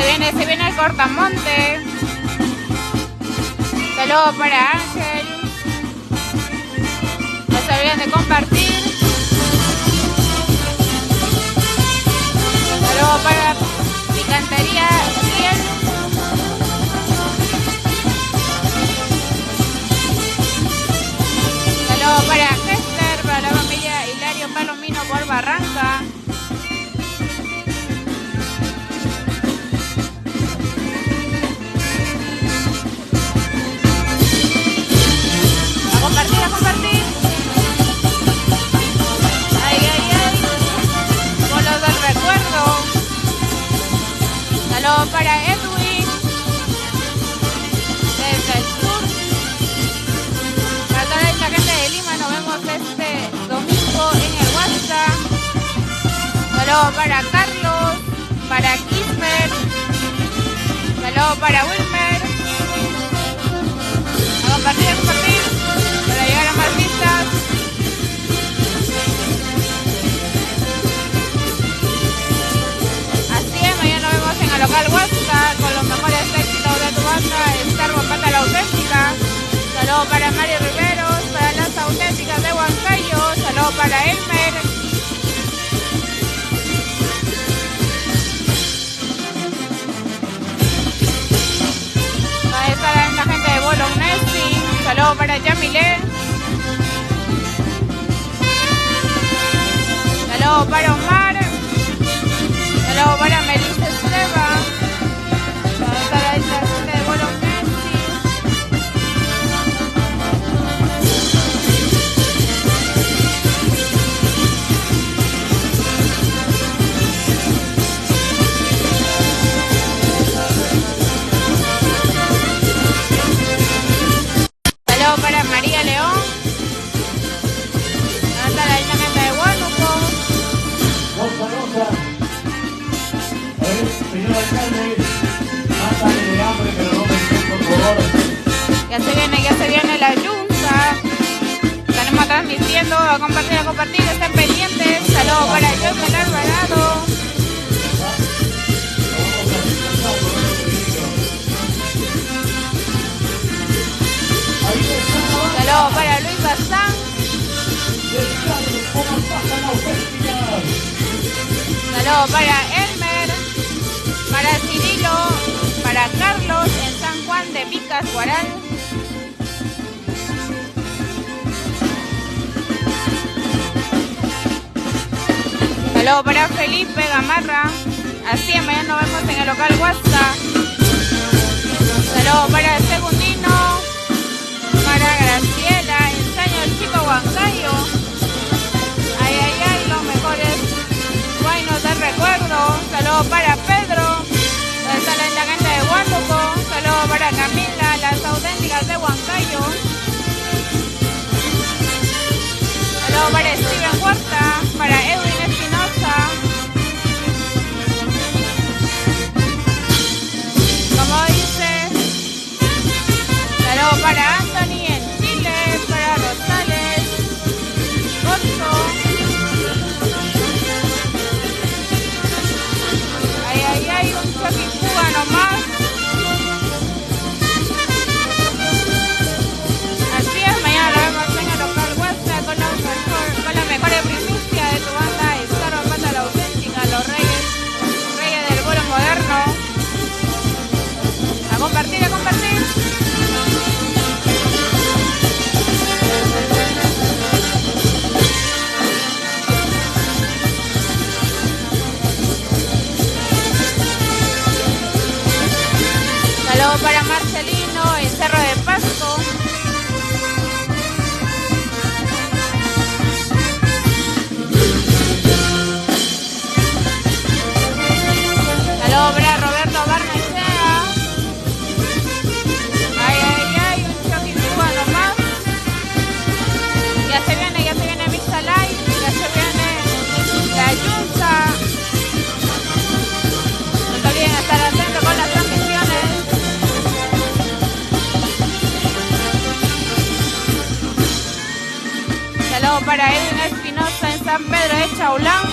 Se viene el cortamonte. Saludos para Ángel. No se olviden de compartir. Saludos para Picantería Riel. Saludos para Hester, para la familia Hilario Palomino por Barranca. A compartir. Ay. Con los del recuerdo. Saludos para Edwin. Desde el sur. Para toda esta gente de Lima, nos vemos este domingo en el WhatsApp. Saludos para Carlos. Para Kismer. Saludos para Wilmer. A compartir. Para llegar a más vistas. Así es, mañana nos vemos en el local WhatsApp con los mejores éxitos de tu banda, Star Guapata la Auténtica. Saludos para Mario Riveros, para las auténticas de Huancayo. Saludos para Elmer. Ahí está la gente de Bolognesi. Saludos para Yamile. Saludos para Omar. Saludos para Melissa Estreva. Para la gente de Bolognesi. Saludos para María León. Hasta la gente de Huánuco. Señor alcalde, mátale de hambre, pero no me por favor. Ya se viene la yunta. Estaremos transmitiendo, a compartir, estén pendientes. Saludos para José Alvarado. Saludos para Luis Bazán. Saludos para Elmer, para Cirilo, para Carlos en San Juan de Picas, Guaral. Saludos para Felipe Gamarra. Así es, mañana nos vemos en el local WhatsApp. Saludos para el Segundino, para Graciela, ensaño el chico Huancayo. Ay, los mejores buenos del recuerdo. Saludos para Pedro. Está la gente de Huánuco. Saludos para Camila, las auténticas de Huancayo. Saludos para Steven Huerta, para Edwin Espinosa. Como dice, saludos para Anthony en Chile, para Rosales, Corso. Ay, un choquicuba nomás. Así es, mañana lo vemos en el local WhatsApp con la mejor primicia de tu banda, Star Guapata la Auténtica, los reyes del vuelo moderno. A compartir. Saludos para Marcelino en Cerro de Pasto. Saludos para Roberto Barnechea. Ay, un choquicuba nomás. Ya se viene Mixalay, ya se viene la Yunza. No se olviden estar atentos con las transmisiones. Saludos para Edwin Espinosa en San Pedro de Chaulán.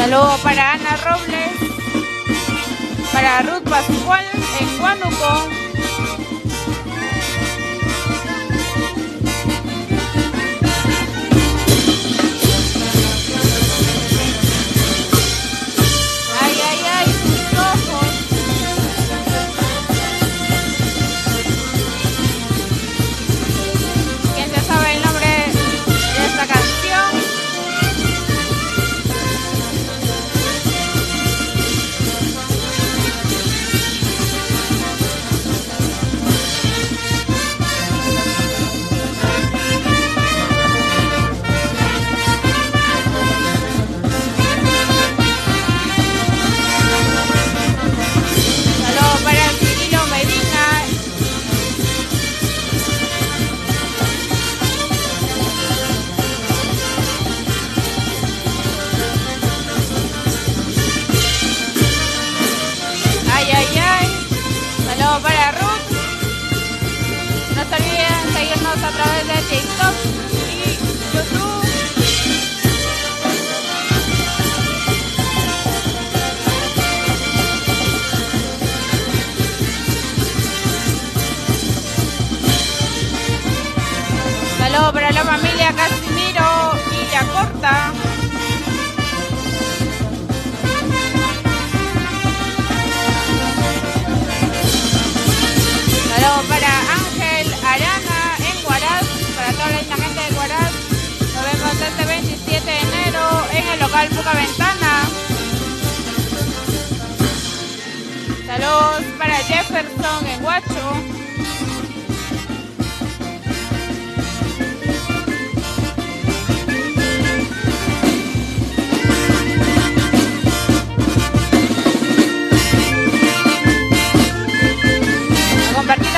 Saludos para Ana Robles, para Ruth Pascual en Huánuco. Ay, ay, ay, sus ojos. ¿Quién se sabe el nombre de esta canción? Para Ruth, no se olviden seguirnos a través de TikTok y YouTube. Saludos para la familia Casimiro y La Corta. Saludos para Ángel Arana en Huaraz, para toda la gente de Huaraz. Nos vemos este 27 de enero en el local Puca Ventana. Saludos para Jefferson en Huacho.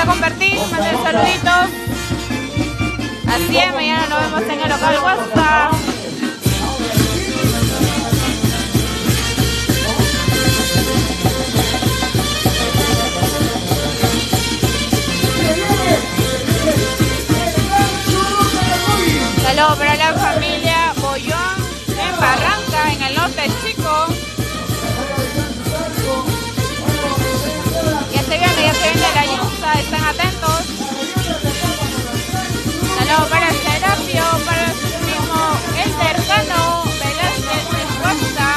Compartir, manden saluditos. Así es, mañana nos vemos en el local WhatsApp. Saludos para la familia Bollón en Barranca, en el norte chico. Ya se viene la yusa, están atentos. Saludos para el Serapio, para su primo el cercano Velázquez de Costa.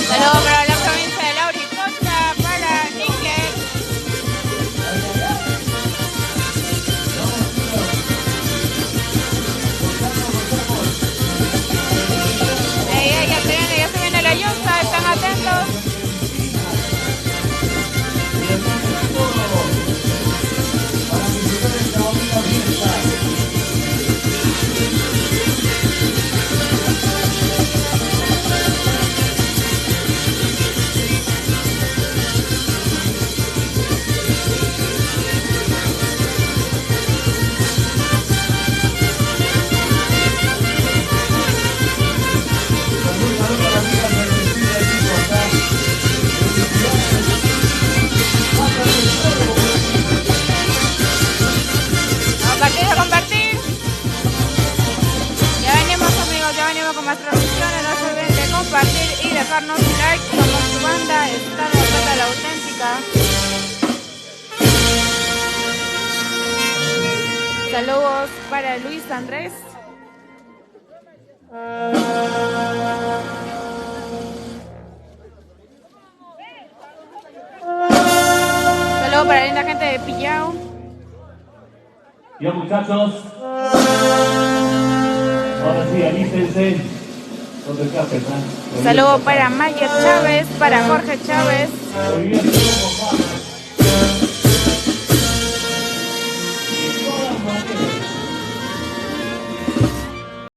Saludos para la provincia de Lauricocha, para Níquel. Ya se viene la yusa, están atentos. Compartir. Ya venimos con más transmisiones. No se olviden de compartir y dejarnos un like. Somos su banda, estamos hasta la auténtica. Saludos para Luis Andrés. Saludos para la linda gente de Pillao. Ya, muchachos, ahora sí, alístense. ¿Dónde está Petán? Saludos para Mayer Chávez, para Jorge Chávez. Muy bien,